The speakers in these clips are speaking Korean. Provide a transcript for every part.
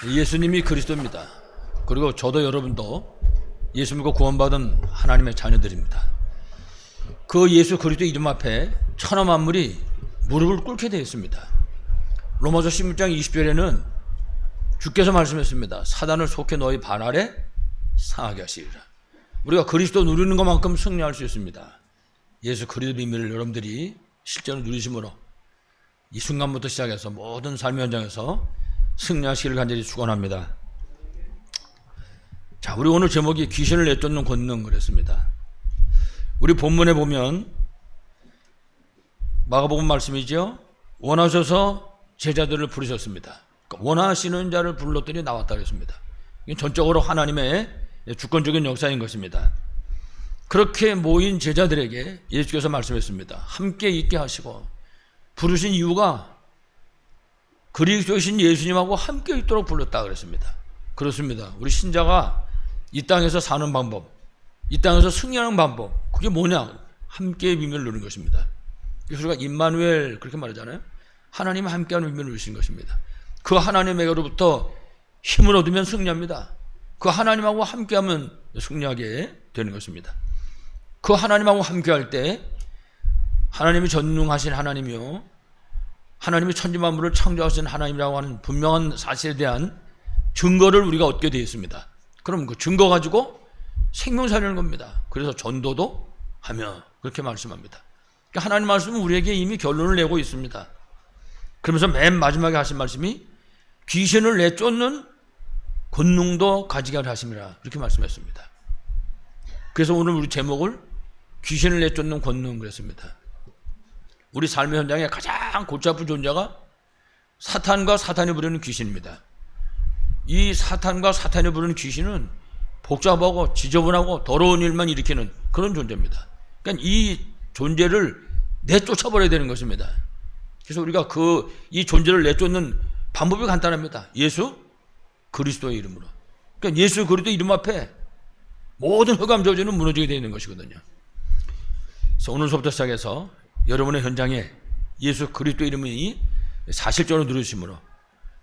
예수님이 그리스도입니다. 그리고 저도 여러분도 예수 믿고 구원받은 하나님의 자녀들입니다. 그 예수 그리스도 이름 앞에 천하 만물이 무릎을 꿇게 되어 있습니다. 로마서 16장 20절에는 주께서 말씀했습니다. 사단을 속해 너희 발 아래 상하게 하시리라. 우리가 그리스도 누리는 것만큼 승리할 수 있습니다. 예수 그리스도 비밀을 여러분들이 실제로 누리심으로 이 순간부터 시작해서 모든 삶의 현장에서 승리하시기를 간절히 축원합니다. 자, 우리 오늘 제목이 귀신을 내쫓는 권능 그랬습니다. 우리 본문에 보면 마가복음 말씀이죠. 원하셔서 제자들을 부르셨습니다. 그러니까 원하시는 자를 불렀더니 나왔다 그랬습니다. 이건 전적으로 하나님의 주권적인 역사인 것입니다. 그렇게 모인 제자들에게 예수께서 말씀했습니다. 함께 있게 하시고 부르신 이유가 그리스도이신 예수님하고 함께 있도록 불렀다 그랬습니다. 그렇습니다. 우리 신자가 이 땅에서 사는 방법, 이 땅에서 승리하는 방법, 그게 뭐냐? 함께의 비밀을 누리는 것입니다. 그래서 우리가 임마누엘 그렇게 말하잖아요. 하나님이 함께하는 비밀을 누리시는 것입니다. 그 하나님에게로부터 힘을 얻으면 승리합니다. 그 하나님하고 함께하면 승리하게 되는 것입니다. 그 하나님하고 함께할 때 하나님이 전능하신 하나님이요, 하나님이 천지만물을 창조하신 하나님이라고 하는 분명한 사실에 대한 증거를 우리가 얻게 되어 있습니다. 그럼 그 증거 가지고 생명 살리는 겁니다. 그래서 전도도 하며 그렇게 말씀합니다. 그러니까 하나님 말씀은 우리에게 이미 결론을 내고 있습니다. 그러면서 맨 마지막에 하신 말씀이 귀신을 내쫓는 권능도 가지게 하심이라 그렇게 말씀했습니다. 그래서 오늘 우리 제목을 귀신을 내쫓는 권능 그랬습니다. 우리 삶의 현장에 가장 골치 아픈 존재가 사탄과 사탄이 부르는 귀신입니다. 이 사탄과 사탄이 부르는 귀신은 복잡하고 지저분하고 더러운 일만 일으키는 그런 존재입니다. 그러니까 이 존재를 내쫓아버려야 되는 것입니다. 그래서 우리가 이 존재를 내쫓는 방법이 간단합니다. 예수 그리스도의 이름으로. 그러니까 예수 그리스도 이름 앞에 모든 흑암 저주는 무너지게 되어 있는 것이거든요. 그래서 오늘부터 시작해서 여러분의 현장에 예수 그리스도 이름이 사실적으로 누르심으로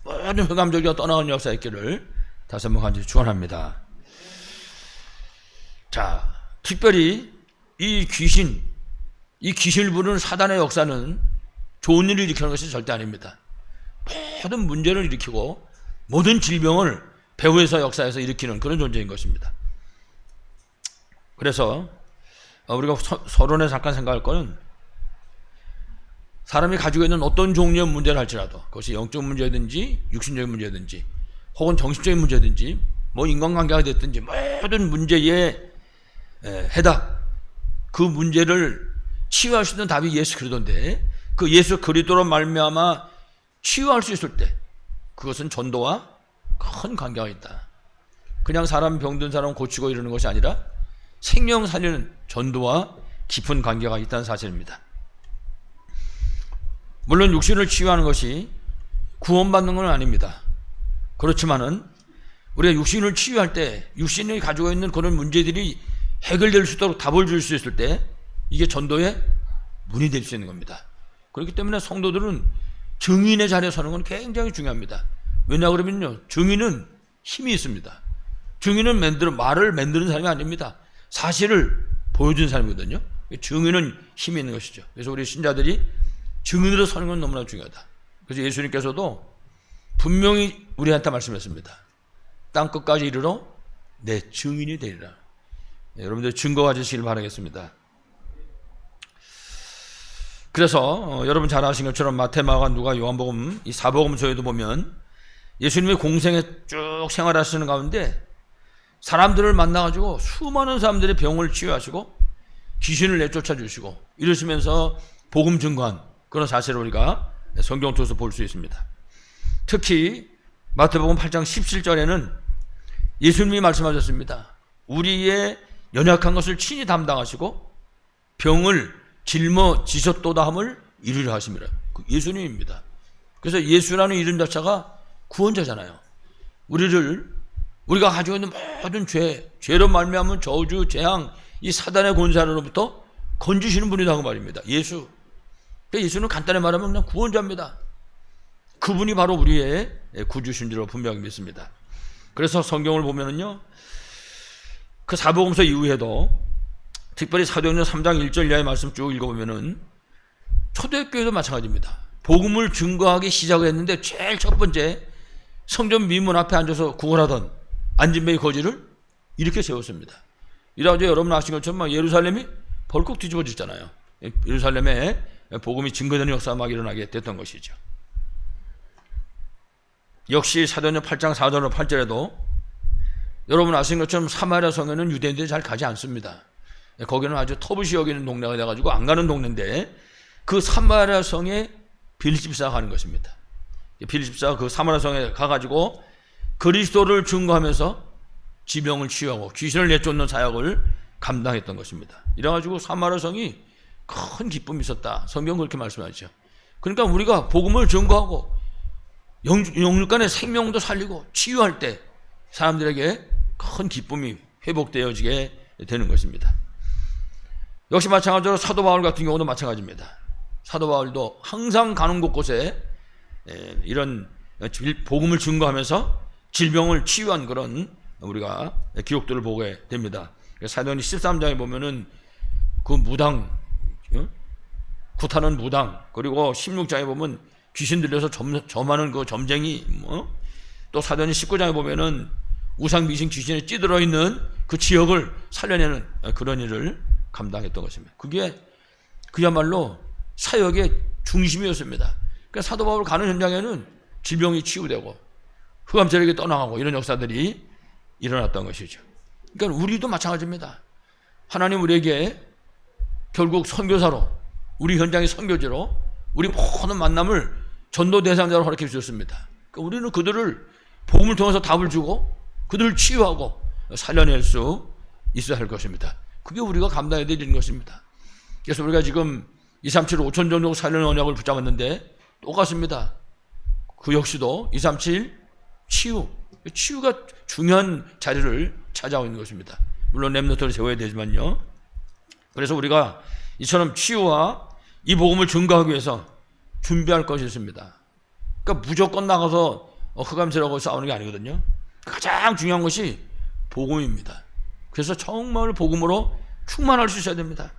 모든 흑암 저주가 떠나가는 역사가 있기를 다시 한번 간절히 축원합니다. 자, 특별히 이 귀신을 부르는 사단의 역사는 좋은 일을 일으키는 것이 절대 아닙니다. 모든 문제를 일으키고 모든 질병을 배후에서 역사에서 일으키는 그런 존재인 것입니다. 그래서 우리가 서론에 잠깐 생각할 거는 사람이 가지고 있는 어떤 종류의 문제를 할지라도 그것이 영적 문제든지 육신적인 문제든지 혹은 정신적인 문제든지 뭐 인간관계가 됐든지 모든 문제의 해답, 그 문제를 치유할 수 있는 답이 예수 그리스도인데 그 예수 그리스도로 말미암아 치유할 수 있을 때 그것은 전도와 큰 관계가 있다. 그냥 사람 병든 사람 고치고 이러는 것이 아니라 생명 살리는 전도와 깊은 관계가 있다는 사실입니다. 물론 육신을 치유하는 것이 구원받는 건 아닙니다. 그렇지만은 우리가 육신을 치유할 때 육신이 가지고 있는 그런 문제들이 해결될 수 있도록 답을 줄 수 있을 때 이게 전도의 문이 될 수 있는 겁니다. 그렇기 때문에 성도들은 증인의 자리에 서는 건 굉장히 중요합니다. 왜냐 그러면요, 증인은 힘이 있습니다. 증인은 말을 만드는 사람이 아닙니다. 사실을 보여주는 사람이거든요. 증인은 힘이 있는 것이죠. 그래서 우리 신자들이 증인으로 서는 건 너무나 중요하다. 그래서 예수님께서도 분명히 우리한테 말씀했습니다. 땅끝까지 이르러 내 증인이 되리라. 여러분들 증거 가지시길 바라겠습니다. 그래서 여러분 잘 아시는 것처럼 마태, 마가, 누가, 요한복음 이 사복음서에도 보면 예수님이 공생에 쭉 생활하시는 가운데 사람들을 만나가지고 수많은 사람들의 병을 치유하시고 귀신을 내쫓아 주시고 이러시면서 복음 증거한 그런 사실을 우리가 성경 통해서 볼 수 있습니다. 특히 마태복음 8장 17절에는 예수님이 말씀하셨습니다. 우리의 연약한 것을 친히 담당하시고 병을 짊어지셨도다 함을 이루려 하심이라. 예수님입니다. 그래서 예수라는 이름 자체가 구원자잖아요. 우리가 가지고 있는 모든 죄로 말미암은 저주, 재앙, 이 사단의 권세로부터 건지시는 분이라고 말입니다. 예수. 예수는 간단히 말하면 그냥 구원자입니다. 그분이 바로 우리의 구주신 줄로 분명히 믿습니다. 그래서 성경을 보면은요, 그 사복음서 이후에도 특별히 사도행전 3장 1절 이하의 말씀 쭉 읽어보면은 초대교회도 마찬가지입니다. 복음을 증거하기 시작을 했는데 제일 첫 번째 성전 미문 앞에 앉아서 구걸하던 안진뱅이 거지를 이렇게 세웠습니다. 이래가지고 여러분 아시는 것처럼 예루살렘이 벌컥 뒤집어졌잖아요. 예루살렘에 복음이 증거되는 역사가 막 일어나게 됐던 것이죠. 역시 사도행전 8장 4절 8절에도 여러분 아시는 것처럼 사마리아 성에는 유대인들이 잘 가지 않습니다. 거기는 아주 터부시 여기는 동네가 돼가지고 안 가는 동네인데 그 사마리아 성에 빌립집사가 가는 것입니다. 빌립집사가 그 사마리아 성에 가가지고 그리스도를 증거하면서 지병을 치유하고 귀신을 내쫓는 사역을 감당했던 것입니다. 이래가지고 사마리아 성이 큰 기쁨이 있었다. 성경 그렇게 말씀하죠. 그러니까 우리가 복음을 증거하고 영육간의 생명도 살리고 치유할 때 사람들에게 큰 기쁨이 회복되어지게 되는 것입니다. 역시 마찬가지로 사도 바울 같은 경우도 마찬가지입니다. 사도 바울도 항상 가는 곳곳에 이런 복음을 증거하면서 질병을 치유한 그런 우리가 기록들을 보게 됩니다. 사도행전 13장에 보면은 그 무당, 굿하는 무당, 그리고 16장에 보면 귀신 들려서 점하는 그 점쟁이, 또 사도행전 19장에 보면은 우상 미신 귀신에 찌들어 있는 그 지역을 살려내는 그런 일을 감당했던 것입니다. 그게 그야말로 사역의 중심이었습니다. 그러니까 사도 바울 가는 현장에는 질병이 치유되고 흑암세력이 떠나가고 이런 역사들이 일어났던 것이죠. 그러니까 우리도 마찬가지입니다. 하나님 우리에게 결국 선교사로, 우리 현장의 선교지로 우리 모든 만남을 전도 대상자로 허락해 주셨습니다. 그러니까 우리는 그들을 복음을 통해서 답을 주고 그들을 치유하고 살려낼 수 있어야 할 것입니다. 그게 우리가 감당해야 되는 것입니다. 그래서 우리가 지금 237 5천 종족 살려는 언약을 붙잡았는데 똑같습니다. 그 역시도 237 치유가 중요한 자리를 차지하고 있는 것입니다. 물론 렘넌트를 세워야 되지만요. 그래서 우리가 이처럼 치유와 이 복음을 증거하기 위해서 준비할 것이 있습니다. 그러니까 무조건 나가서 흑암세력하고 싸우는 게 아니거든요. 가장 중요한 것이 복음입니다. 그래서 정말 복음으로 충만할 수 있어야 됩니다.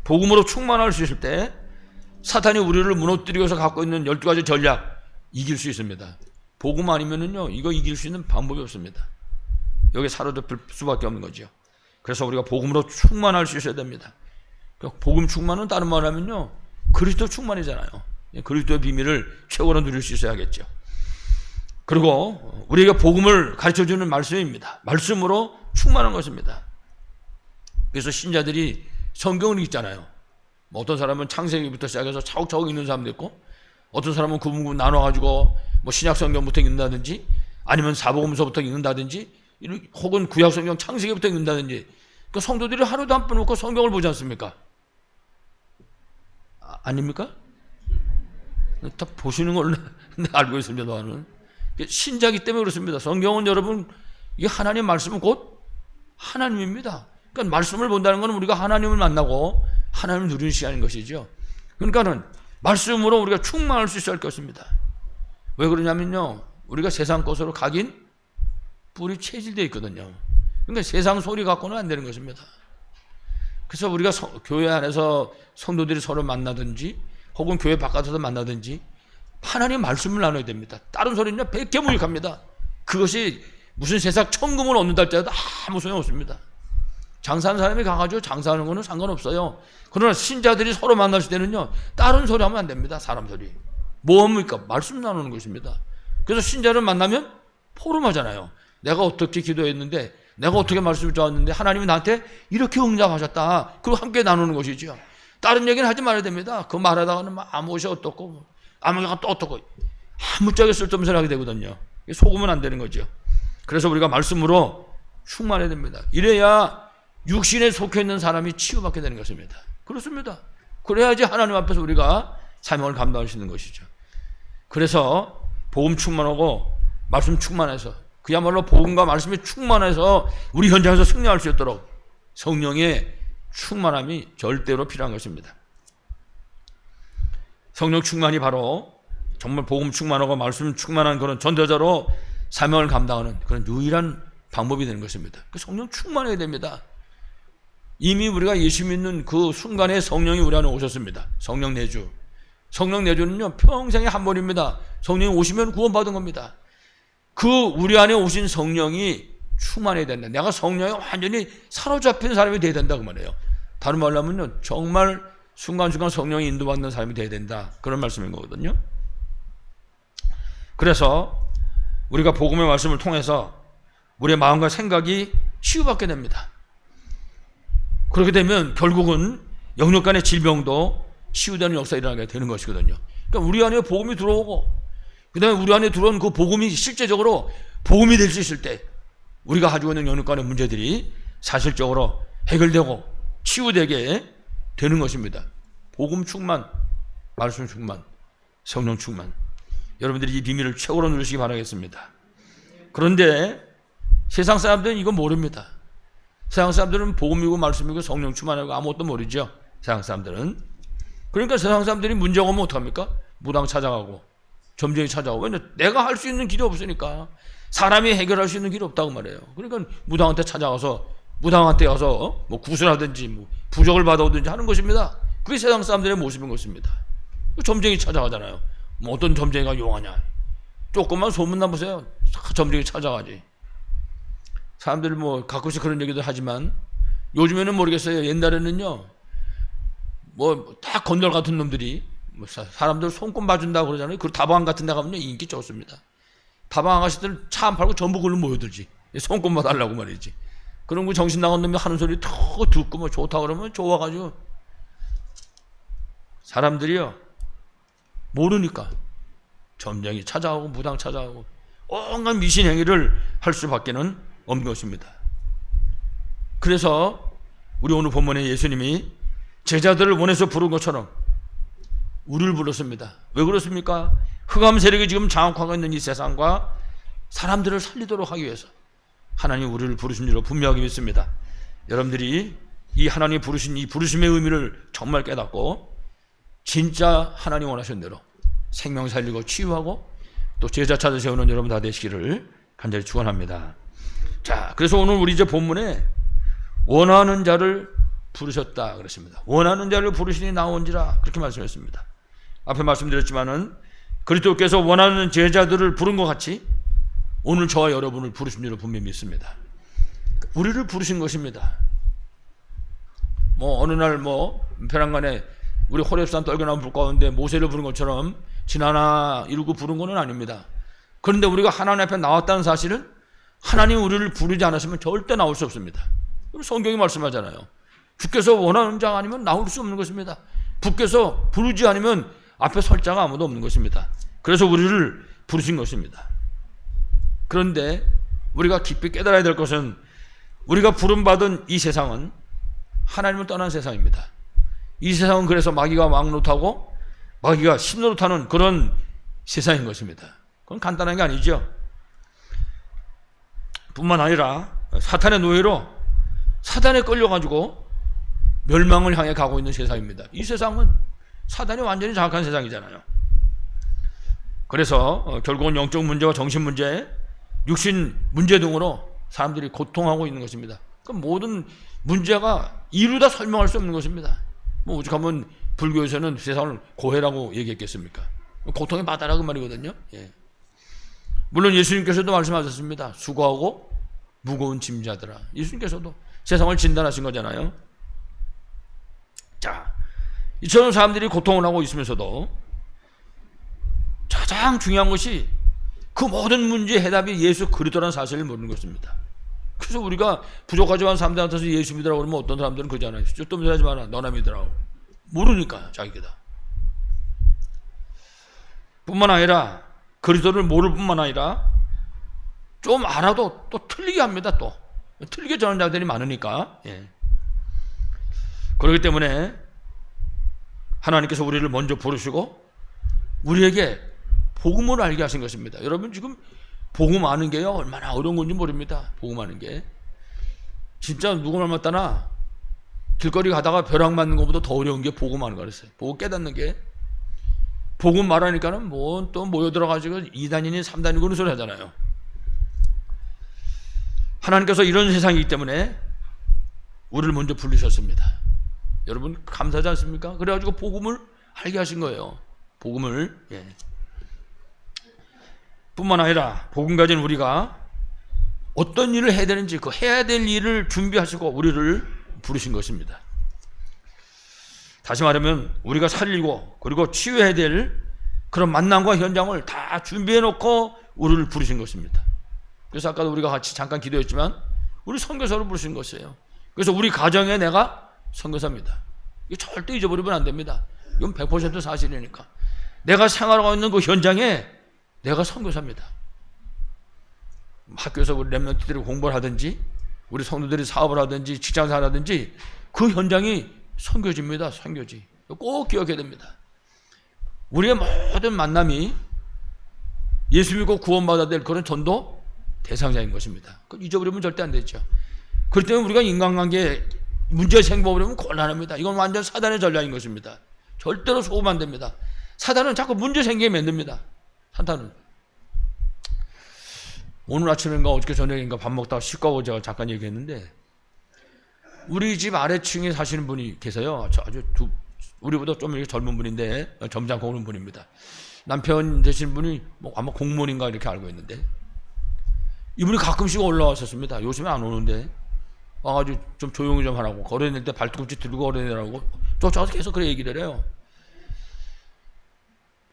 복음으로 충만할 수 있을 때 사탄이 우리를 무너뜨리기 위해서 갖고 있는 12가지 전략 이길 수 있습니다. 복음 아니면은요, 이거 이길 수 있는 방법이 없습니다. 여기 사로잡힐 수밖에 없는 거죠. 그래서 우리가 복음으로 충만할 수 있어야 됩니다. 복음 충만은 다른 말 하면요, 그리스도 충만이잖아요. 그리스도의 비밀을 최고로 누릴 수 있어야겠죠. 그리고 우리에게 복음을 가르쳐주는 말씀입니다. 말씀으로 충만한 것입니다. 그래서 신자들이 성경을 읽잖아요. 어떤 사람은 창세기부터 시작해서 차곡차곡 읽는 사람도 있고, 어떤 사람은 구분구분 나눠가지고 신약 성경부터 읽는다든지, 아니면 사복음서부터 읽는다든지, 혹은 구약 성경 창세기부터 읽는다든지. 그 성도들이 하루도 안 빼놓고 성경을 보지 않습니까? 아닙니까? 다 보시는 걸로 알고 있습니다. 저는 신자기 때문에 그렇습니다. 성경은 여러분, 이게 하나님 말씀은 곧 하나님입니다. 그러니까 말씀을 본다는 것은 우리가 하나님을 만나고 하나님을 누리는 시간인 것이죠. 그러니까는 말씀으로 우리가 충만할 수 있어야 할 것입니다. 왜 그러냐면요, 우리가 세상 것으로 가긴 뿔이 체질되어 있거든요. 그러니까 세상 소리 갖고는 안 되는 것입니다. 그래서 우리가 교회 안에서 성도들이 서로 만나든지 혹은 교회 바깥에서 만나든지 하나님의 말씀을 나눠야 됩니다. 다른 소리는요, 백개무익합니다. 그것이 무슨 세상 천금을 얻는다 할지라도 아무 소용없습니다. 장사하는 사람이 가가지고 장사하는 거는 상관없어요. 그러나 신자들이 서로 만났을 때는요, 다른 소리 하면 안 됩니다. 사람 소리. 뭐합니까? 말씀 나누는 것입니다. 그래서 신자를 만나면 포럼하잖아요. 내가 어떻게 기도했는데, 내가 어떻게 말씀을 전했는데 하나님이 나한테 이렇게 응답하셨다. 그리고 함께 나누는 것이죠. 다른 얘기는 하지 말아야 됩니다. 그 말하다가는 아무것이 어떻고 아무개가 또 어떻고 아무짝에 쓸데없는 소리 하게 되거든요. 속으면 안 되는 거죠. 그래서 우리가 말씀으로 충만해야 됩니다. 이래야 육신에 속해 있는 사람이 치유받게 되는 것입니다. 그렇습니다. 그래야지 하나님 앞에서 우리가 사명을 감당할 수 있는 것이죠. 그래서 복음 충만하고 말씀 충만해서, 그야말로 복음과 말씀이 충만해서 우리 현장에서 승리할 수 있도록 성령의 충만함이 절대로 필요한 것입니다. 성령 충만이 바로 정말 복음 충만하고 말씀 충만한 그런 전도자로 사명을 감당하는 그런 유일한 방법이 되는 것입니다. 그 성령 충만해야 됩니다. 이미 우리가 예수 믿는 그 순간에 성령이 우리 안에 오셨습니다. 성령 내주. 성령 내주는요, 평생에 한 번입니다. 성령이 오시면 구원받은 겁니다. 그 우리 안에 오신 성령이 충만해야 된다. 내가 성령에 완전히 사로잡힌 사람이 돼야 된다 그 말이에요. 다른 말로 하면요, 정말 순간순간 성령이 인도받는 사람이 돼야 된다. 그런 말씀인 거거든요. 그래서 우리가 복음의 말씀을 통해서 우리의 마음과 생각이 치유받게 됩니다. 그렇게 되면 결국은 영역 간의 질병도 치유되는 역사가 일어나게 되는 것이거든요. 그러니까 우리 안에 복음이 들어오고 그 다음에 우리 안에 들어온 그 복음이 실제적으로 복음이 될 수 있을 때 우리가 가지고 있는 영역 간의 문제들이 사실적으로 해결되고 치유되게 되는 것입니다. 복음 충만, 말씀 충만, 성령 충만. 여러분들이 이 비밀을 최고로 누리시기 바라겠습니다. 그런데 세상 사람들은 이거 모릅니다. 세상 사람들은 복음이고 말씀이고 성령 충만하고 아무것도 모르죠. 세상 사람들은. 그러니까 세상 사람들이 문제가 오면 어떡합니까? 무당 찾아가고 점쟁이 찾아가고. 왜냐? 내가 할 수 있는 길이 없으니까. 사람이 해결할 수 있는 길이 없다고 말해요. 그러니까 무당한테 찾아가서 무당한테 가서 뭐 구슬하든지 뭐 부적을 받아오든지 하는 것입니다. 그게 세상 사람들의 모습인 것입니다. 점쟁이 찾아가잖아요. 뭐 어떤 점쟁이가 용하냐. 조금만 소문나 보세요. 점쟁이 찾아가지. 사람들이 뭐 가끔씩 그런 얘기도 하지만 요즘에는 모르겠어요. 옛날에는요, 뭐 다 건달 같은 놈들이 뭐 사람들 손꼽 봐준다고 그러잖아요. 그 다방 같은 데 가면요, 인기 좋습니다. 다방 아가씨들 차 안 팔고 전부 그걸로 모여들지. 손꼽 봐달라고 말이지. 그런 거 정신 나간 놈이 하는 소리 더 듣고 뭐 좋다 그러면 좋아가지고 사람들이요, 모르니까 점쟁이 찾아오고 무당 찾아오고 온갖 미신 행위를 할 수밖에는 없는 것입니다. 그래서 우리 오늘 본문에 예수님이 제자들을 원해서 부른 것처럼 우리를 불렀습니다. 왜 그렇습니까? 흑암 세력이 지금 장악하고 있는 이 세상과 사람들을 살리도록 하기 위해서 하나님 우리를 부르신 줄로 분명하게 믿습니다. 여러분들이 이 하나님 부르신 이 부르심의 의미를 정말 깨닫고 진짜 하나님 원하시는 대로 생명 살리고 치유하고 또 제자 찾아 세우는 여러분 다 되시기를 간절히 축원합니다. 자, 그래서 오늘 우리 이제 본문에 원하는 자를 부르셨다 그랬습니다. 원하는 자를 부르시니 나온지라 그렇게 말씀했습니다. 앞에 말씀드렸지만은 그리스도께서 원하는 제자들을 부른 것 같이 오늘 저와 여러분을 부르신 줄로 분명히 믿습니다. 우리를 부르신 것입니다. 뭐 어느 날 뭐 벼랑간에 우리 호렙산 떨겨나온 불 가운데 모세를 부른 것처럼 지나나 이루고 부른 것은 아닙니다. 그런데 우리가 하나님 앞에 나왔다는 사실은 하나님 우리를 부르지 않았으면 절대 나올 수 없습니다. 성경이 말씀하잖아요. 주께서 원하는 자 아니면 나올 수 없는 것입니다. 주께서 부르지 않으면 앞에 설 자가 아무도 없는 것입니다. 그래서 우리를 부르신 것입니다. 그런데 우리가 깊이 깨달아야 될 것은 우리가 부름받은 이 세상은 하나님을 떠난 세상입니다. 이 세상은 그래서 마귀가 왕노릇하고 마귀가 신노릇하는 그런 세상인 것입니다. 그건 간단한 게 아니죠. 뿐만 아니라 사탄의 노예로 사단에 끌려가지고 멸망을 향해 가고 있는 세상입니다. 이 세상은 사단이 완전히 장악한 세상이잖아요. 그래서 결국은 영적 문제와 정신 문제, 육신 문제 등으로 사람들이 고통하고 있는 것입니다. 그 모든 문제가 이루다 설명할 수 없는 것입니다. 뭐 오죽하면 불교에서는 세상을 고해라고 얘기했겠습니까? 고통의 바다라 그 말이거든요. 예. 물론 예수님께서도 말씀하셨습니다. 수고하고 무거운 짐자들아. 예수님께서도 세상을 진단하신 거잖아요. 자, 이처럼 사람들이 고통을 하고 있으면서도 가장 중요한 것이 그 모든 문제의 해답이 예수 그리스도라는 사실을 모르는 것입니다. 그래서 우리가 부족하지만 사람들한테서 예수 믿으라고 그러면 어떤 사람들은 그러잖아요. 또 믿으라지 마라. 너나 믿으라고. 모르니까 자기가. 뿐만 아니라 그리스도를 모를 뿐만 아니라 좀 알아도 또 틀리게 합니다. 또 틀리게 전하는 자들이 많으니까. 예. 그렇기 때문에 하나님께서 우리를 먼저 부르시고 우리에게 복음을 알게 하신 것입니다. 여러분 지금 복음 아는 게요 얼마나 어려운 건지 모릅니다. 복음 아는 게 진짜 누구 말 맞다나 길거리 가다가 벼락 맞는 것보다 더 어려운 게 복음 아는 거랬어요. 보고 깨닫는 게 복음 말하니까는 뭐 또 모여들어가지고 2단이니 3단이니 그런 소리 하잖아요. 하나님께서 이런 세상이기 때문에 우리를 먼저 부르셨습니다. 여러분 감사하지 않습니까? 그래가지고 복음을 알게 하신 거예요. 복음을. 뿐만 아니라 복음 가진 우리가 어떤 일을 해야 되는지 그 해야 될 일을 준비하시고 우리를 부르신 것입니다. 다시 말하면 우리가 살리고 그리고 치유해야 될 그런 만남과 현장을 다 준비해 놓고 우리를 부르신 것입니다. 그래서 아까도 우리가 같이 잠깐 기도했지만 우리 선교사로 부르신 것이에요. 그래서 우리 가정에 내가 선교사입니다. 이거 절대 잊어버리면 안 됩니다. 이건 100% 사실이니까. 내가 생활하고 있는 그 현장에 내가 선교사입니다. 학교에서 우리 렘넌트들이 공부를 하든지 우리 성도들이 사업을 하든지 직장생활 하든지 그 현장이 선교지입니다. 선교지. 꼭 기억해야 됩니다. 우리의 모든 만남이 예수 믿고 구원받아야 될 그런 전도 대상자인 것입니다. 그걸 잊어버리면 절대 안 되죠. 그렇기 때문에 우리가 인간관계에 문제 생겨버리면 곤란합니다. 이건 완전 사단의 전략인 것입니다. 절대로 속으면 안 됩니다. 사단은 자꾸 문제 생기게 만듭니다. 사단은. 오늘 아침인가 어저께 저녁인가 밥 먹다가 식구하고 제가 잠깐 얘기했는데 우리 집 아래층에 사시는 분이 계세요. 아주 우리보다 좀 이렇게 젊은 분인데 점잖고 오는 분입니다. 남편 되시는 분이 뭐 아마 공무원인가 이렇게 알고 있는데 이분이 가끔씩 올라왔었습니다. 요즘에 안 오는데 와가지고 좀 조용히 좀 하라고 걸어낼 때 발뒤꿈치 들고 걸어내라고 쫓아가서 계속 그래 얘기를 해요.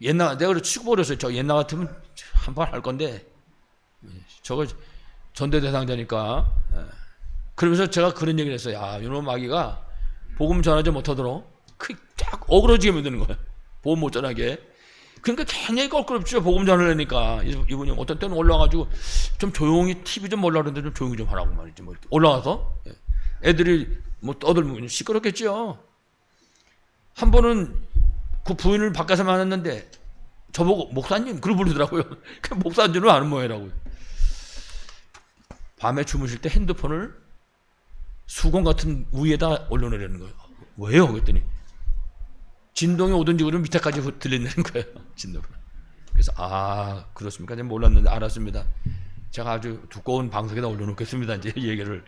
옛날 내가 그래 치고 버렸어요. 저 옛날 같으면 한 번 할 건데 저거 전대 대상자니까. 그러면서 제가 그런 얘기를 했어요. 야, 이놈 마귀가 복음 전하지 못하도록 쫙 어그러지게 만드는 거예요. 복음 못 전하게. 그러니까 굉장히 껄끄럽죠. 복음 전하려니까. 이분이 어떤 때는 올라가가지고 좀 조용히 TV 좀 보려고 그러는데 좀 조용히 좀 하라고 말이지. 뭐 이렇게 올라가서 애들이 뭐 떠들면 시끄럽겠죠. 한 번은 그 부인을 바깥에서 만났는데 저보고 목사님 그걸 부르더라고요. 그 목사인 줄은 아는 모양이라고요. 밤에 주무실 때 핸드폰을 수건 같은 위에다 올려놓으려는 거예요. 왜요? 그랬더니 진동이 오든지 그러면 밑에까지 들리는 거예요. 진동을. 그래서 그렇습니까? 제가 몰랐는데 알았습니다. 제가 아주 두꺼운 방석에다 올려놓겠습니다. 이제 얘기를.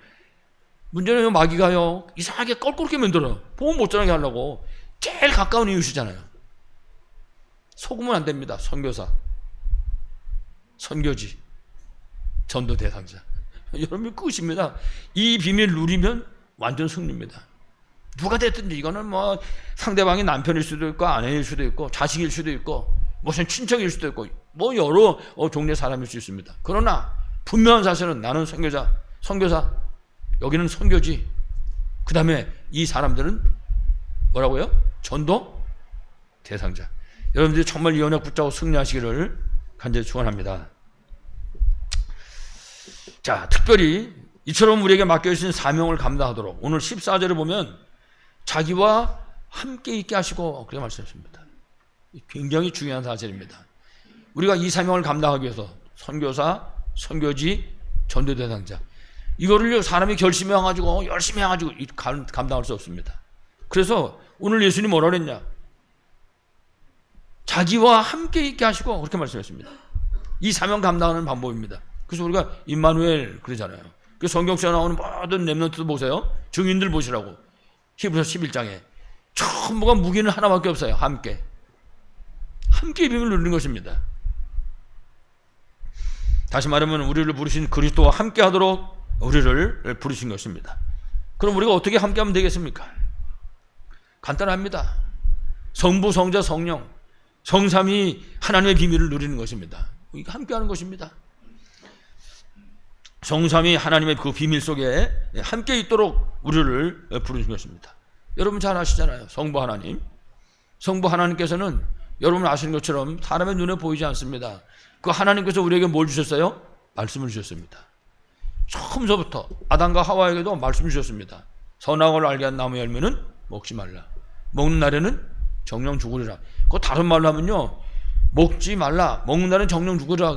문제는 마귀가요 이상하게 껄끄럽게 만들어요. 보험 못 전하게 하려고. 제일 가까운 이웃이잖아요. 속으면 안 됩니다. 선교사, 선교지, 전도 대상자. 여러분 끝입니다. 이 비밀 누리면 완전 승리입니다. 누가 됐든지 이거는 뭐 상대방이 남편일 수도 있고 아내일 수도 있고 자식일 수도 있고 무슨 친척일 수도 있고 뭐 여러 종류의 사람일 수 있습니다. 그러나 분명한 사실은 나는 선교사, 여기는 선교지. 그 다음에 이 사람들은 뭐라고요? 전도 대상자. 여러분들이 정말 이 언약 붙잡고 승리하시기를 간절히 축원합니다. 자, 특별히 이처럼 우리에게 맡겨주신 사명을 감당하도록 오늘 14절을 보면 자기와 함께 있게 하시고 그렇게 말씀하십니다. 굉장히 중요한 사실입니다. 우리가 이 사명을 감당하기 위해서 선교사, 선교지, 전도 대상자 이거를 사람이 결심해가지고 열심히 해가지고 감당할 수 없습니다. 그래서 오늘 예수님이 뭐라 그랬냐? 자기와 함께 있게 하시고 그렇게 말씀했습니다. 이 사명 감당하는 방법입니다. 그래서 우리가 임마누엘 그러잖아요. 그 성경서에 나오는 모든 렘넌트도 보세요. 증인들 보시라고. 히브리서 11장에 전부가 무기는 하나밖에 없어요. 함께 비밀을 누리는 것입니다. 다시 말하면 우리를 부르신 그리스도와 함께 하도록 우리를 부르신 것입니다. 그럼 우리가 어떻게 함께 하면 되겠습니까? 간단합니다. 성부, 성자, 성령 성삼이 하나님의 비밀을 누리는 것입니다. 이게 함께 하는 것입니다. 성삼이 하나님의 그 비밀 속에 함께 있도록 우리를 부르신 것입니다. 여러분 잘 아시잖아요. 성부 하나님께서는 여러분 아시는 것처럼 사람의 눈에 보이지 않습니다. 그 하나님께서 우리에게 뭘 주셨어요? 말씀을 주셨습니다. 처음서부터 아담과 하와에게도 말씀을 주셨습니다. 선악을 알게 한 나무 열매는 먹지 말라. 먹는 날에는 정령 죽으리라. 그거 다른 말로 하면요, 먹지 말라. 먹는 날은 정령 죽으리라.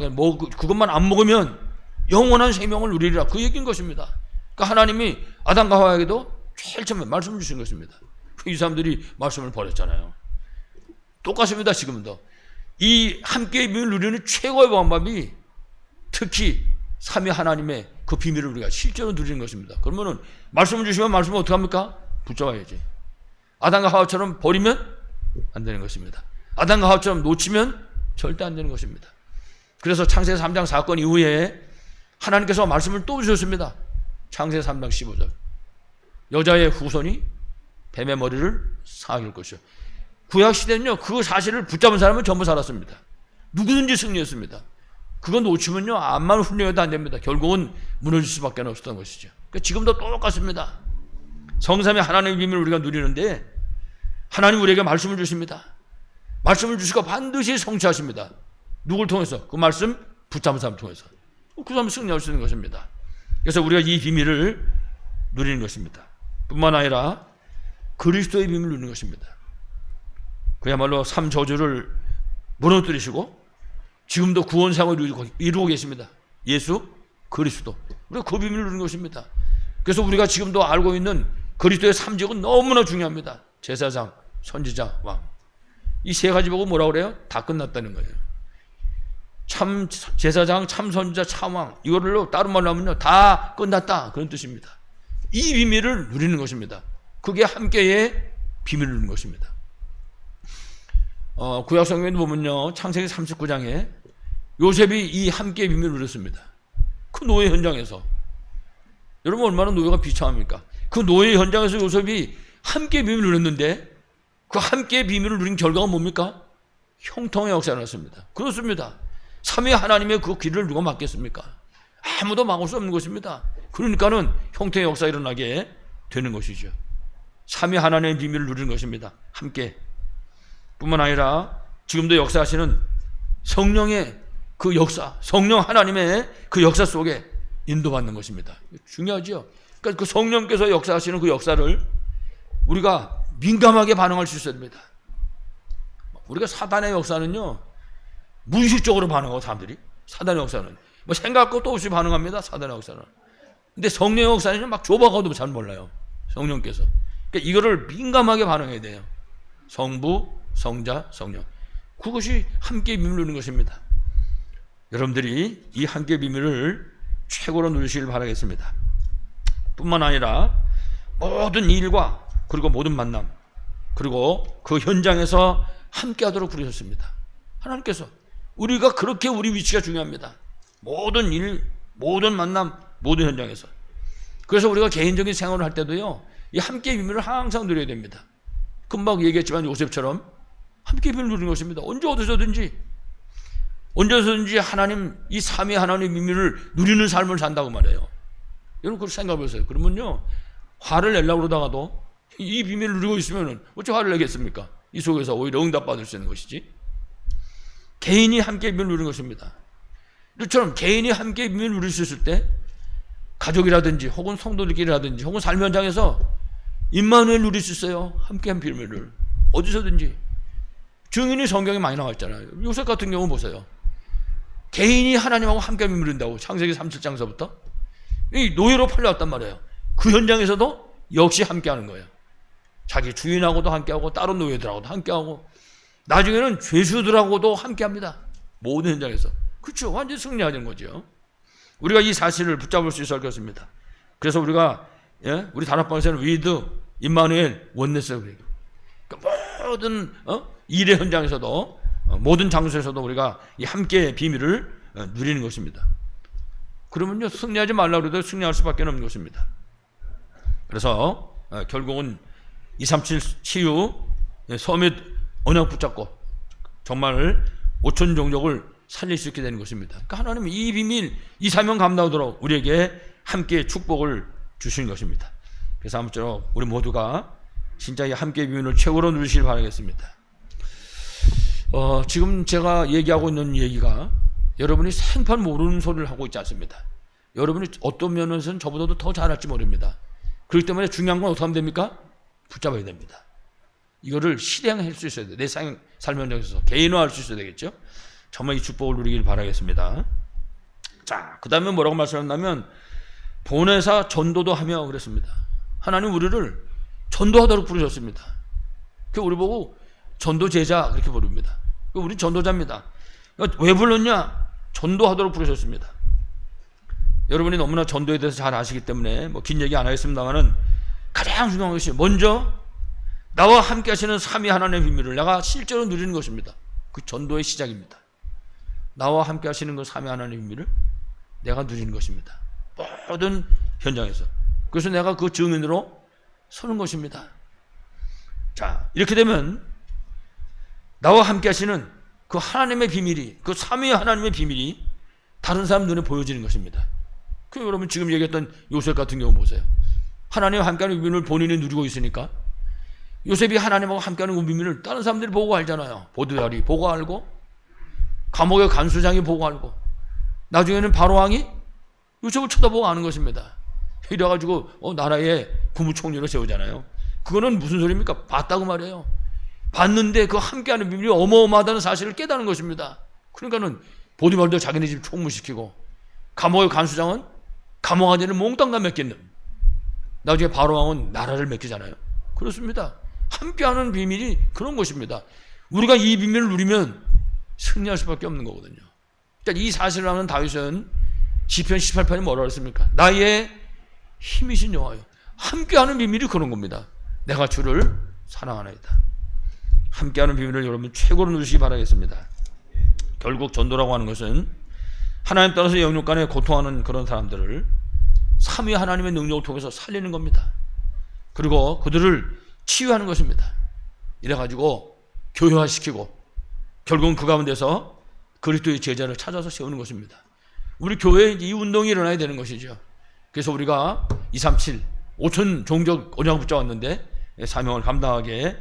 그것만 안 먹으면 영원한 생명을 누리리라. 그 얘기인 것입니다. 그러니까 하나님이 아담과 하와에게도 제일 처음에 말씀을 주신 것입니다. 이 사람들이 말씀을 버렸잖아요. 똑같습니다. 지금도 이 함께의 비밀을 누리는 최고의 방법이 특히 삼위 하나님의 그 비밀을 우리가 실제로 누리는 것입니다. 그러면은 말씀을 주시면 말씀을 어떻게 합니까? 붙잡아야지. 아담과 하와처럼 버리면 안 되는 것입니다. 아담과 하와처럼 놓치면 절대 안 되는 것입니다. 그래서 창세기 3장 사건 이후에 하나님께서 말씀을 또 주셨습니다. 창세기 3장 15절. 여자의 후손이 뱀의 머리를 상할 것이요. 구약 시대는요, 그 사실을 붙잡은 사람은 전부 살았습니다. 누구든지 승리했습니다. 그거 놓치면요, 암만 훌륭해도 안 됩니다. 결국은 무너질 수밖에 없었던 것이죠. 그러니까 지금도 똑같습니다. 성삼위 하나님의 비밀을 우리가 누리는데 하나님 우리에게 말씀을 주십니다. 말씀을 주시고 반드시 성취하십니다. 누굴 통해서? 그 말씀 붙잡은 사람 통해서. 그 사람은 승리할 수 있는 것입니다. 그래서 우리가 이 비밀을 누리는 것입니다. 뿐만 아니라 그리스도의 비밀을 누리는 것입니다. 그야말로 삼저주를 무너뜨리시고 지금도 구원상을 이루고 계십니다. 예수 그리스도. 우리가 그 비밀을 누리는 것입니다. 그래서 우리가 지금도 알고 있는 그리스도의 삼직은 너무나 중요합니다. 제사장, 선지자, 왕. 이 세 가지 보고 뭐라고 그래요? 다 끝났다는 거예요. 참 제사장, 참 선지자, 참 왕. 이거를 다른 말로 하면요, 다 끝났다. 그런 뜻입니다. 이 비밀을 누리는 것입니다. 그게 함께의 비밀을 누리는 것입니다. 구약 성경에 보면요, 창세기 39장에 요셉이 이 함께의 비밀을 누렸습니다. 그 노예 현장에서. 여러분 얼마나 노예가 비참합니까? 그 노예 현장에서 요셉이 함께의 비밀을 누렸는데 그 함께의 비밀을 누린 결과가 뭡니까? 형통의 역사가 났습니다. 그렇습니다. 삼위 하나님의 그 길을 누가 막겠습니까? 아무도 막을 수 없는 것입니다. 그러니까는 형통의 역사가 일어나게 되는 것이죠. 삼위 하나님의 비밀을 누리는 것입니다. 함께. 뿐만 아니라 지금도 역사하시는 성령의 그 역사, 성령 하나님의 그 역사 속에 인도받는 것입니다. 중요하죠. 그러니까 그 성령께서 역사하시는 그 역사를 우리가 민감하게 반응할 수 있어야 됩니다. 우리가 사단의 역사는요, 무의식적으로 반응하고 사람들이. 사단의 역사는 뭐 생각 것도 없이 반응합니다. 사단의 역사는. 근데 성령의 역사는 막 좁아가도 잘 몰라요. 성령께서. 그러니까 이거를 민감하게 반응해야 돼요. 성부, 성자, 성령. 그것이 함께 비밀을 누리는 것입니다. 여러분들이 이 함께 비밀을 최고로 누리시길 바라겠습니다. 뿐만 아니라 모든 일과 그리고 모든 만남 그리고 그 현장에서 함께 하도록 부르셨습니다. 하나님께서. 우리가 그렇게 우리 위치가 중요합니다. 모든 일, 모든 만남, 모든 현장에서. 그래서 우리가 개인적인 생활을 할 때도요, 이 함께 비밀을 항상 누려야 됩니다. 금방 얘기했지만 요셉처럼 함께 비밀을 누리는 것입니다. 언제 어디서든지 하나님, 이 삼위 하나님의 비밀을 누리는 삶을 산다고 말해요. 여러분 그걸 생각해 보세요. 그러면요, 화를 내려고 그러다가도 이 비밀을 누리고 있으면 어찌 화를 내겠습니까? 이 속에서 오히려 응답받을 수 있는 것이지. 개인이 함께 비밀을 누리는 것입니다. 이처럼 개인이 함께 비밀을 누릴 수 있을 때 가족이라든지 혹은 성도들끼리라든지 혹은 삶 현장에서 임마누엘 누릴 수 있어요. 함께한 비밀을. 어디서든지. 증인이 성경에 많이 나와 있잖아요. 요셉 같은 경우 보세요. 개인이 하나님하고 함께한 비밀을 누린다고. 창세기 37장서부터. 이 노예로 팔려왔단 말이에요. 그 현장에서도 역시 함께하는 거예요. 자기 주인하고도 함께하고 다른 노예들하고도 함께하고 나중에는 죄수들하고도 함께합니다. 모든 현장에서. 그렇죠. 완전히 승리하는 거죠. 우리가 이 사실을 붙잡을 수 있어야 할 것입니다. 그래서 우리가 우리 단합방에서는 위드, 임마누엘, 원네스. 그러니까 모든 일의 현장에서도 모든 장소에서도 우리가 이 함께의 비밀을 누리는 것입니다. 그러면요, 승리하지 말라고 해도 승리할 수밖에 없는 것입니다. 그래서 결국은 237 치유 서밋 언약 붙잡고 정말 5천 종족을 살릴 수 있게 되는 것입니다. 그러니까 하나님은 이 비밀, 이 사명 감당하도록 우리에게 함께 축복을 주신 것입니다. 그래서 아무쪼록 우리 모두가 진짜 이 함께 비밀을 최고로 누리시길 바라겠습니다. 지금 제가 얘기하고 있는 얘기가 여러분이 생판 모르는 소리를 하고 있지 않습니다. 여러분이 어떤 면에서는 저보다도 더 잘할지 모릅니다. 그렇기 때문에 중요한 건 어떻게 하면 됩니까? 붙잡아야 됩니다. 이거를 실행할 수 있어야 돼요. 내 삶 현장에서 개인화할 수 있어야 되겠죠. 정말 이 축복을 누리길 바라겠습니다. 자, 그 다음에 뭐라고 말씀하셨냐면 보내사 전도도 하며 그랬습니다. 하나님 우리를 전도하도록 부르셨습니다. 그 우리 보고 전도 제자 그렇게 부릅니다. 우리 전도자입니다. 왜 불렀냐? 전도하도록 부르셨습니다. 여러분이 너무나 전도에 대해서 잘 아시기 때문에 뭐 긴 얘기 안 하겠습니다만은 가장 중요한 것이 먼저 나와 함께 하시는 삼위 하나님의 비밀을 내가 실제로 누리는 것입니다. 그 전도의 시작입니다. 나와 함께 하시는 그 삼위 하나님의 비밀을 내가 누리는 것입니다. 모든 현장에서. 그래서 내가 그 증인으로 서는 것입니다. 자, 이렇게 되면 나와 함께 하시는 그 하나님의 비밀이, 그 삼위 하나님의 비밀이 다른 사람 눈에 보여지는 것입니다. 그 여러분 지금 얘기했던 요셉 같은 경우 보세요. 하나님과 함께하는 비밀을 본인이 누리고 있으니까 요셉이 하나님하고 함께하는 그 비밀을 다른 사람들이 보고 알잖아요. 보드야리 보고 알고, 감옥의 간수장이 보고 알고, 나중에는 바로왕이 요셉을 쳐다보고 아는 것입니다. 이래가지고 나라의 국무총리로 세우잖아요. 그거는 무슨 소리입니까? 봤다고 말이에요. 봤는데 그 함께하는 비밀이 어마어마하다는 사실을 깨닫는 것입니다. 그러니까는 보디발도 자기네 집 총무시키고, 감옥의 간수장은 감옥 안에는 몽땅 다 맡기는, 나중에 바로왕은 나라를 맡기잖아요. 그렇습니다. 함께하는 비밀이 그런 것입니다. 우리가 이 비밀을 누리면 승리할 수밖에 없는 거거든요. 그러니까 이 사실을 아는 다윗은 시편 18편에 뭐라고 했습니까? 나의 힘이신 여호와여. 함께하는 비밀이 그런 겁니다. 내가 주를 사랑하나이다. 함께하는 비밀을 여러분 최고로 누리시기 바라겠습니다. 결국 전도라고 하는 것은 하나님 따라서 영육 간에 고통하는 그런 사람들을 삼위 하나님의 능력을 통해서 살리는 겁니다. 그리고 그들을 치유하는 것입니다. 이래가지고 교회화시키고 결국은 그 가운데서 그리스도의 제자를 찾아서 세우는 것입니다. 우리 교회에 이 운동이 일어나야 되는 것이죠. 그래서 우리가 237 5천 종족 언약을 붙잡았는데 사명을 감당하게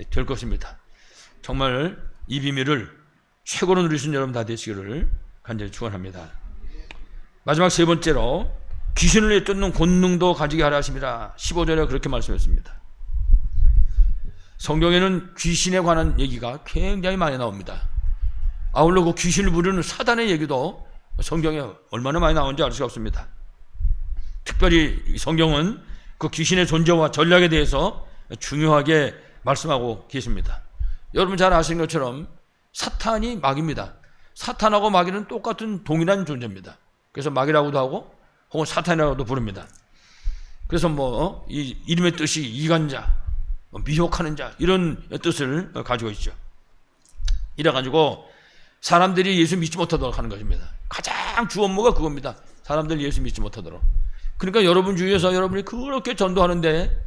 될 것입니다. 정말 이 비밀을 최고로 누리신 여러분 다 되시기를 간절히 축원합니다. 마지막 세 번째로 귀신을 내쫓는 권능도 가지게 하라 하심이라 15절에 그렇게 말씀했습니다. 성경에는 귀신에 관한 얘기가 굉장히 많이 나옵니다. 아울러 그 귀신을 부르는 사단의 얘기도 성경에 얼마나 많이 나오는지 알 수가 없습니다. 특별히 성경은 그 귀신의 존재와 전략에 대해서 중요하게 말씀하고 계십니다. 여러분 잘 아시는 것처럼 사탄이 마귀입니다. 사탄하고 마귀는 똑같은 동일한 존재입니다. 그래서 마귀라고도 하고 혹은 사탄이라고도 부릅니다. 그래서 이 이름의 뜻이 이간자, 미혹하는 자 이런 뜻을 가지고 있죠. 이래가지고 사람들이 예수 믿지 못하도록 하는 것입니다. 가장 주 업무가 그겁니다. 사람들 예수 믿지 못하도록. 그러니까 여러분 주위에서 여러분이 그렇게 전도하는데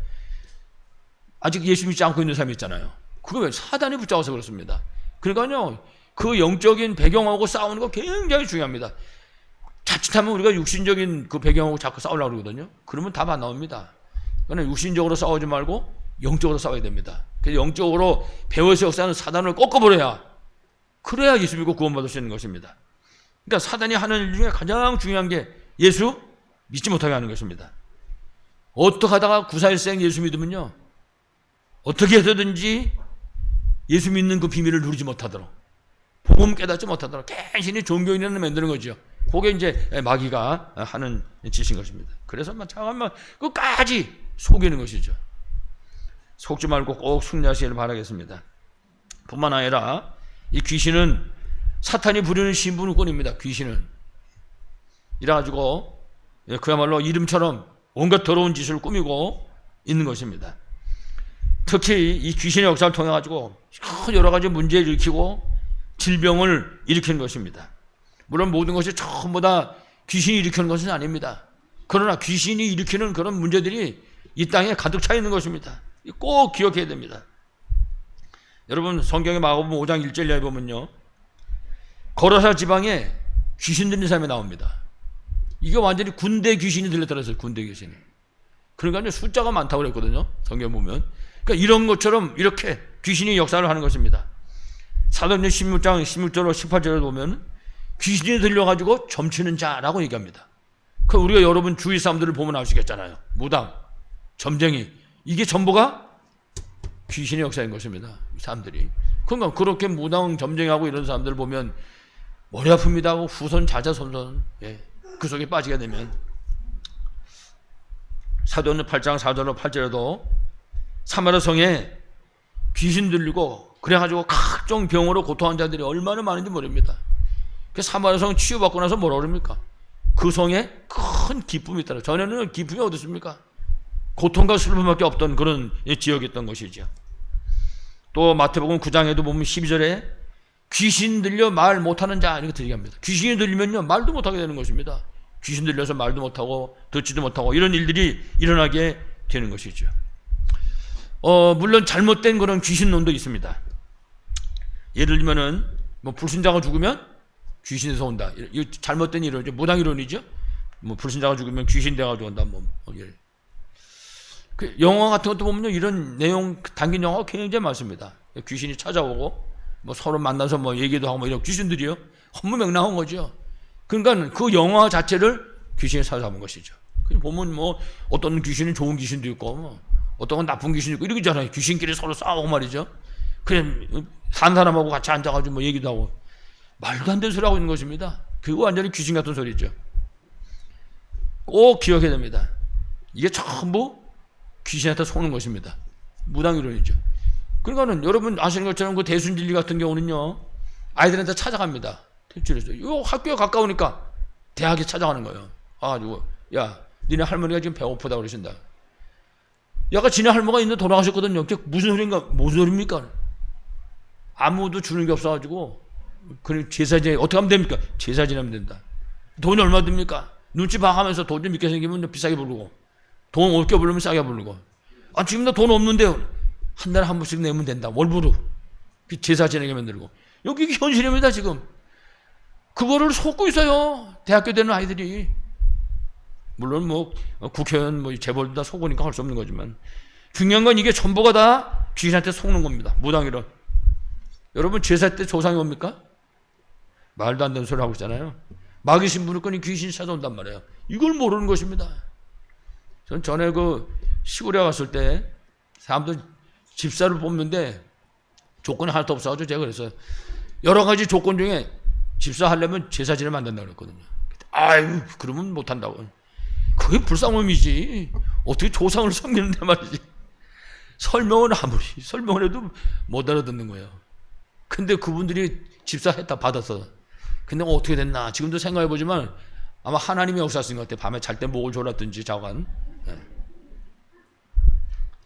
아직 예수 믿지 않고 있는 사람이 있잖아요. 그거 왜? 사단이 붙잡아서 그렇습니다. 그러니까요, 그 영적인 배경하고 싸우는 거 굉장히 중요합니다. 자칫하면 우리가 육신적인 그 배경하고 자꾸 싸우려고 그러거든요. 그러면 답 안 나옵니다. 그러니까 육신적으로 싸우지 말고 영적으로 싸워야 됩니다. 그래서 영적으로 배워서 역사하는 사단을 꺾어버려야, 그래야 예수 믿고 구원받을 수 있는 것입니다. 그러니까 사단이 하는 일 중에 가장 중요한 게 예수 믿지 못하게 하는 것입니다. 어떻게 하다가 구사일생 예수 믿으면요, 어떻게 해서든지 예수 믿는 그 비밀을 누리지 못하도록, 복음 깨닫지 못하도록 간신히 종교인을 만드는 거죠. 그게 이제 마귀가 하는 짓인 것입니다. 그래서 잠깐만 끝까지 속이는 것이죠. 속지 말고 꼭 승리하시기를 바라겠습니다. 뿐만 아니라 이 귀신은 사탄이 부리는 신분권입니다. 귀신은 이래가지고 그야말로 이름처럼 온갖 더러운 짓을 꾸미고 있는 것입니다. 특히 이 귀신의 역사를 통해 가지고 여러 가지 문제를 일으키고 질병을 일으키는 것입니다. 물론 모든 것이 전부 다 귀신이 일으키는 것은 아닙니다. 그러나 귀신이 일으키는 그런 문제들이 이 땅에 가득 차 있는 것입니다. 꼭 기억해야 됩니다. 여러분 성경의 마가복음 5장 1절에 보면요, 거라사 지방에 귀신 들린 사람이 나옵니다. 이게 완전히 군대 귀신이 들렸다고 했어요. 군대 귀신이. 그러니까 숫자가 많다고 그랬거든요. 성경 보면. 그러니까 이런 것처럼 이렇게 귀신이 역사를 하는 것입니다. 사도행전 16장 16절로 18절에 보면 귀신이 들려가지고 점치는 자라고 얘기합니다. 그 우리가 여러분 주위 사람들을 보면 아시겠잖아요. 무당, 점쟁이, 이게 전부가 귀신의 역사인 것입니다. 이 사람들이. 그러니까 그렇게 무당, 점쟁이하고 이런 사람들을 보면 머리 아픕니다 하고 후손 자자손손, 그 속에 빠지게 되면. 사도행전 8장 4절로 8절에도 사마리아 성에 귀신 들리고 그래가지고 각종 병으로 고통한 자들이 얼마나 많은지 모릅니다. 그 사마리아 성 치유받고 나서 뭐라 그럽니까? 그 성에 큰 기쁨이 있더라. 전에는 기쁨이 어디 있습니까? 고통과 슬픔밖에 없던 그런 지역이었던 것이죠. 또 마태복음 9장에도 보면 12절에 귀신 들려 말 못하는 자 이렇게 얘기합니다. 귀신이 들리면요 말도 못하게 되는 것입니다. 귀신 들려서 말도 못하고 듣지도 못하고 이런 일들이 일어나게 되는 것이죠. 물론 잘못된 그런 귀신론도 있습니다. 예를 들면은 뭐 불신자가 죽으면 귀신에서 온다. 이 잘못된 이론이죠. 무당 이론이죠. 뭐 불신자가 죽으면 귀신 돼가지고 온다. 그 영화 같은 것도 보면요 이런 내용 담긴 영화가 굉장히 많습니다. 귀신이 찾아오고 뭐 서로 만나서 뭐 얘기도 하고 뭐 이런 귀신들이요 허무맹랑한 거죠. 그러니까 그 영화 자체를 귀신이 사로잡은 것이죠. 보면 뭐 어떤 귀신은 좋은 귀신도 있고 뭐 어떤 건 나쁜 귀신도 있고 이러잖아요. 귀신끼리 서로 싸우고 말이죠. 그냥 산 사람하고 같이 앉아가지고 뭐 얘기도 하고 말도 안 되는 소리 하고 있는 것입니다. 그거 완전히 귀신 같은 소리죠. 꼭 기억해야 됩니다. 이게 전부 귀신한테 속는 것입니다. 무당이론이죠. 그러니까는 여러분 아시는 것처럼 그 대순진리 같은 경우는요 아이들한테 찾아갑니다. 이 학교에 가까우니까 대학에 찾아가는 거예요. 야 니네 할머니가 지금 배고프다 그러신다. 야가 지네 할머니가 있는데 돌아가셨거든요. 그게 무슨 소리입니까? 아무도 주는 게 없어가지고 그럼 제사 지내 어떻게 하면 됩니까? 제사 지내면 된다. 돈이 얼마 듭니까? 눈치 봐가면서 돈 좀 있게 생기면 비싸게 부르고 돈 없게 부르면 싸게 부르고 지금 나 돈 없는데요. 한 달에 한 번씩 내면 된다. 월부로 제사 지내게 만들고 여기 현실입니다 지금. 그거를 속고 있어요. 대학교 되는 아이들이. 물론 뭐 국회의원 뭐 재벌도 다 속으니까 할 수 없는 거지만 중요한 건 이게 전부가 다 귀신한테 속는 겁니다. 무당이론. 여러분 제사 때 조상이 옵니까? 말도 안 되는 소리 하고 있잖아요. 마귀 신부를 끄니 귀신이 찾아온단 말이에요. 이걸 모르는 것입니다. 전 전에 그 시골에 갔을 때 사람들 집사를 뽑는데 조건이 하나도 없어가지고 제가 그래서 여러 가지 조건 중에 집사 하려면 제사 지내면 안 된다고 그랬거든요. 아유 그러면 못한다고. 그게 불쌍함이지. 어떻게 조상을 섬기는데 말이지. 설명을 아무리 설명을 해도 못 알아듣는 거예요. 근데 그분들이 집사했다 받았어. 근데 어떻게 됐나 지금도 생각해보지만 아마 하나님의 역사였던 것 같아요. 밤에 잘 때 목을 졸았든지 자관. 네.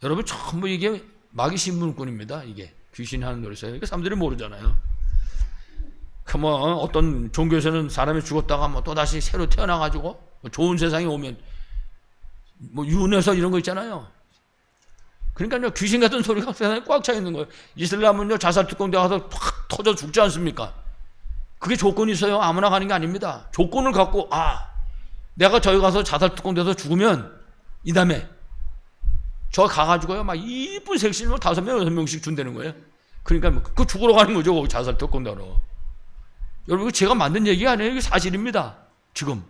여러분 전부 이게 마귀 신분꾼입니다. 이게 귀신이 하는 노릇이에요. 이게 사람들이 모르잖아요. 뭐 어떤 종교에서는 사람이 죽었다가 뭐 또 다시 새로 태어나가지고 좋은 세상에 오면 뭐 윤회서 이런 거 있잖아요. 그러니까요 귀신 같은 소리가 세상에 꽉 차 있는 거예요. 이슬람은요 자살 특공대 가서 확 터져 죽지 않습니까? 그게 조건이 있어요. 아무나 가는 게 아닙니다. 조건을 갖고 내가 저기 가서 자살 특공대에서 죽으면 이 다음에 저 가가지고요 막 이쁜 색시를 5명 6명씩 준다는 거예요. 그러니까 뭐 그 죽으러 가는 거죠. 자살 특공대로. 여러분 제가 만든 얘기가 아니에요. 이게 사실입니다. 지금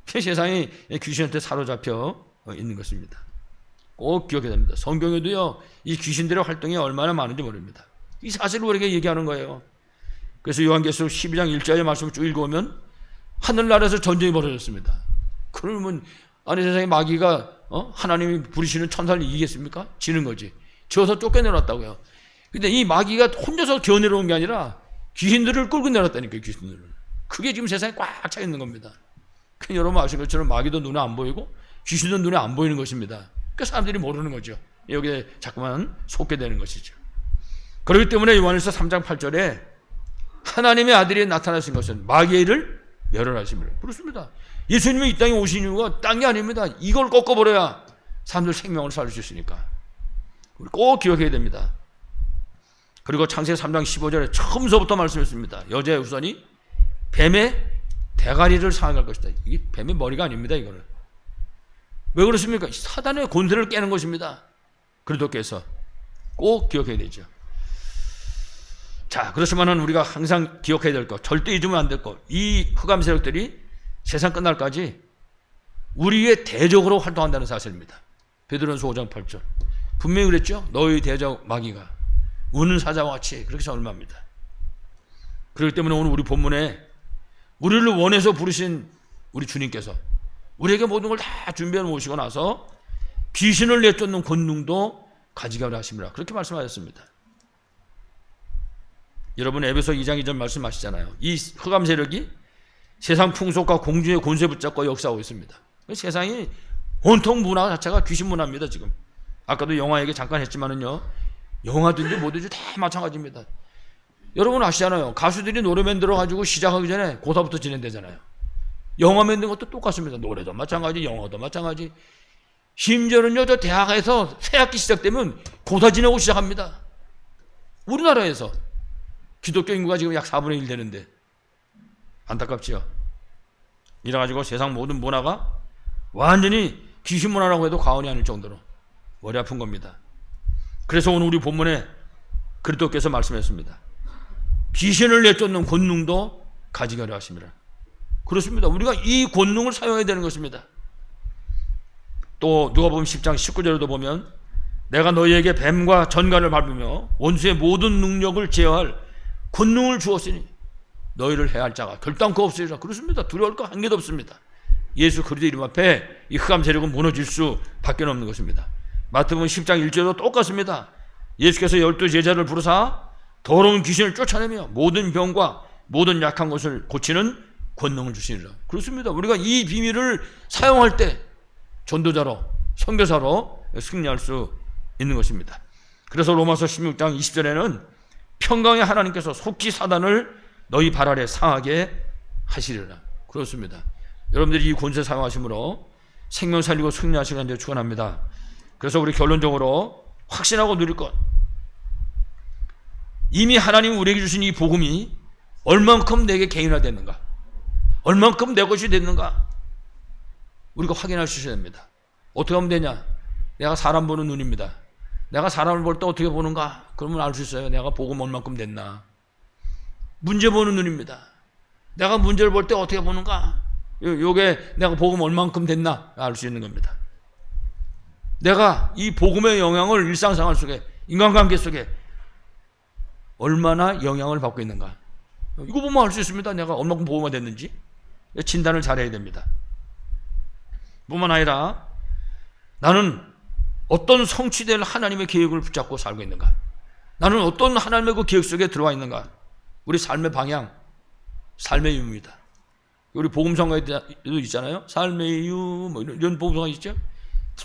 세상에 귀신한테 사로잡혀 있는 것입니다. 꼭 기억해야 됩니다. 성경에도요 이 귀신들의 활동이 얼마나 많은지 모릅니다. 이 사실을 우리에게 얘기하는 거예요. 그래서 요한계시록 12장 1절의 말씀을 쭉 읽어보면 하늘나라에서 전쟁이 벌어졌습니다. 그러면 아니 세상에 마귀가 하나님이 부리시는 천사를 이기겠습니까? 지는 거지. 지어서 쫓겨내놨다고요. 근데 이 마귀가 혼자서 기어내려온 게 아니라 귀신들을 끌고 내렸다니까요. 귀신들을. 그게 지금 세상에 꽉 차 있는 겁니다. 여러분 아시는 것처럼 마귀도 눈에 안 보이고 귀신도 눈에 안 보이는 것입니다. 그러니까 사람들이 모르는 거죠. 여기에 자꾸만 속게 되는 것이죠. 그렇기 때문에 요한일서 3장 8절에 하나님의 아들이 나타나신 것은 마귀의 일을 멸하심이라. 그렇습니다. 예수님이 이 땅에 오신 이유가 딴 게 아닙니다. 이걸 꺾어버려야 사람들 생명을 살릴 수 있으니까. 우리 꼭 기억해야 됩니다. 그리고 창세기 3장 15절에 처음서부터 말씀했습니다. 여자의 후손이 뱀의 대가리를 상할 것이다. 이게 뱀의 머리가 아닙니다. 이거는. 왜 그렇습니까? 사단의 권세를 깨는 것입니다. 그리스도께서 꼭 기억해야 되죠. 자, 그렇지만은 우리가 항상 기억해야 될 것, 절대 잊으면 안 될 것, 이 흑암 세력들이 세상 끝날까지 우리의 대적으로 활동한다는 사실입니다. 베드로전서 5장 8절. 분명히 그랬죠. 너희 대적 마귀가 우는 사자와 같이 그렇게 설명합니다. 그렇기 때문에 오늘 우리 본문에 우리를 원해서 부르신 우리 주님께서 우리에게 모든 걸 다 준비해 놓으시고 나서 귀신을 내쫓는 권능도 가지게 하려 하심이라 그렇게 말씀하셨습니다. 여러분 에베소 2장 2절 말씀하시잖아요. 이 흑암 세력이 세상 풍속과 공주의 권세 붙잡고 역사하고 있습니다. 세상이 온통 문화 자체가 귀신 문화입니다. 지금 아까도 영화 얘기 잠깐 했지만은요, 영화들도 뭐든지 다 마찬가지입니다. 여러분 아시잖아요. 가수들이 노래 만들어가지고 시작하기 전에 고사부터 진행되잖아요. 영화 만드는 것도 똑같습니다. 노래도 마찬가지, 영화도 마찬가지. 심지어는요, 저 대학에서 새학기 시작되면 고사 지내고 시작합니다. 우리나라에서 기독교 인구가 지금 약 4분의 1 되는데 안타깝지요. 이래가지고 세상 모든 문화가 완전히 귀신 문화라고 해도 과언이 아닐 정도로 머리 아픈 겁니다. 그래서 오늘 우리 본문에 그리스도께서 말씀했습니다. 귀신을 내쫓는 권능도 가지게 하려 하십니다. 그렇습니다. 우리가 이 권능을 사용해야 되는 것입니다. 또 누가복음 10장 19절에도 보면 내가 너희에게 뱀과 전갈을 밟으며 원수의 모든 능력을 제어할 권능을 주었으니 너희를 해할 자가 결단코 없으리라. 그렇습니다. 두려울 거 한 개도 없습니다. 예수 그리스도 이름 앞에 이 흑암 세력은 무너질 수밖에 없는 것입니다. 마태복음 10장 1절도 똑같습니다. 예수께서 12 제자를 부르사 더러운 귀신을 쫓아내며 모든 병과 모든 약한 것을 고치는 권능을 주시리라. 그렇습니다. 우리가 이 비밀을 사용할 때 전도자로, 선교사로 승리할 수 있는 것입니다. 그래서 로마서 16장 20절에는 평강의 하나님께서 속히 사단을 너희 발 아래 상하게 하시리라. 그렇습니다. 여러분들이 이 권세 사용하심으로 생명 살리고 승리하시는 데 축원합니다. 그래서 우리 결론적으로 확신하고 누릴 것, 이미 하나님이 우리에게 주신 이 복음이 얼만큼 내게 개인화됐는가, 얼만큼 내 것이 됐는가, 우리가 확인할 수 있어야 됩니다. 어떻게 하면 되냐? 내가 사람 보는 눈입니다. 내가 사람을 볼 때 어떻게 보는가? 그러면 알 수 있어요. 내가 복음 얼만큼 됐나. 문제 보는 눈입니다. 내가 문제를 볼 때 어떻게 보는가? 요게 내가 복음 얼만큼 됐나 알 수 있는 겁니다. 내가 이 복음의 영향을 일상생활 속에, 인간관계 속에 얼마나 영향을 받고 있는가, 이거 보면 알 수 있습니다. 내가 얼마큼 복음화 됐는지. 진단을 잘해야 됩니다. 뿐만 아니라 나는 어떤 성취될 하나님의 계획을 붙잡고 살고 있는가, 나는 어떤 하나님의 그 계획 속에 들어와 있는가. 우리 삶의 방향, 삶의 이유입니다. 우리 복음성가에도 있잖아요. 삶의 이유, 뭐 이런 복음성가 있죠.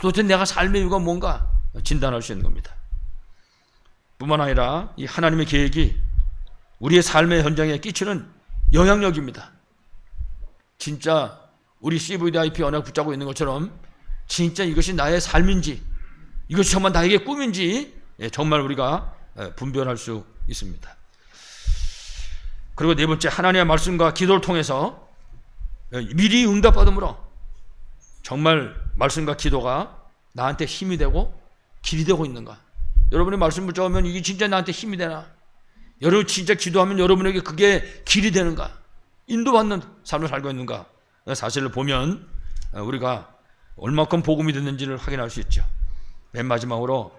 도대체 내가 삶의 이유가 뭔가 진단할 수 있는 겁니다. 뿐만 아니라 이 하나님의 계획이 우리의 삶의 현장에 끼치는 영향력입니다. 진짜 우리 CVDIP 언약 붙잡고 있는 것처럼 진짜 이것이 나의 삶인지, 이것이 정말 나에게 꿈인지 정말 우리가 분별할 수 있습니다. 그리고 네 번째, 하나님의 말씀과 기도를 통해서 미리 응답받음으로 정말 말씀과 기도가 나한테 힘이 되고 길이 되고 있는가. 여러분이 말씀 붙잡으면 이게 진짜 나한테 힘이 되나? 여러분 진짜 기도하면 여러분에게 그게 길이 되는가? 인도받는 삶을 살고 있는가? 사실을 보면 우리가 얼마큼 복음이 됐는지를 확인할 수 있죠. 맨 마지막으로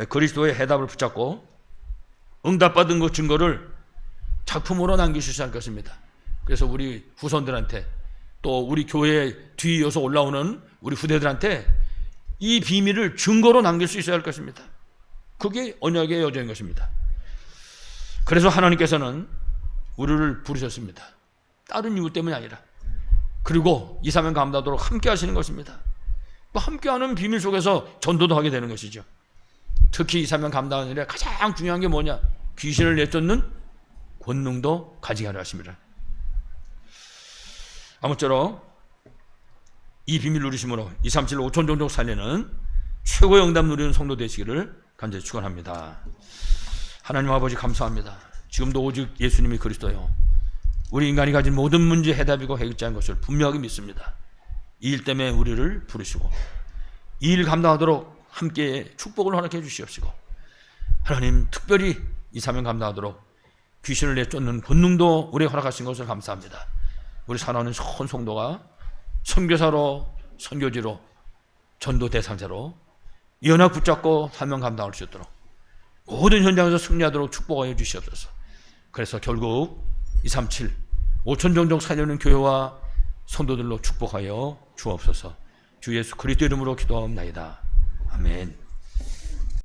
그리스도의 해답을 붙잡고 응답받은 그 증거를 작품으로 남길 수 있을 것입니다. 그래서 우리 후손들한테, 또 우리 교회에 뒤이어서 올라오는 우리 후대들한테 이 비밀을 증거로 남길 수 있어야 할 것입니다. 그게 언약의 여정인 것입니다. 그래서 하나님께서는 우리를 부르셨습니다. 다른 이유 때문이 아니라. 그리고 2, 3년 감당하도록 함께 하시는 것입니다. 또 함께하는 비밀 속에서 전도도 하게 되는 것이죠. 특히 2, 3년 감당하는 일에 가장 중요한 게 뭐냐? 귀신을 내쫓는 권능도 가지게 하려 하십니다. 아무쪼록 이 비밀 누리심으로 237 5천 종족 살리는 최고의 응답 누리는 성도 되시기를 간절히 축원합니다. 하나님 아버지 감사합니다. 지금도 오직 예수님이 그리스도요, 우리 인간이 가진 모든 문제 해답이고 해결자인 것을 분명하게 믿습니다. 이 일 때문에 우리를 부르시고 이 일 감당하도록 함께 축복을 허락해 주시옵시고, 하나님 특별히 2, 3년 감당하도록 귀신을 내쫓는 본능도 우리에게 허락하신 것을 감사합니다. 우리 사랑하는 선 성도가 선교사로, 선교지로, 전도 대상자로 이 언약 붙잡고 사명 감당할 수 있도록 모든 현장에서 승리하도록 축복하여 주시옵소서. 그래서 결국 237 5천 종족 살려는 교회와 성도들로 축복하여 주옵소서. 주 예수 그리스도 이름으로 기도하옵나이다. 아멘.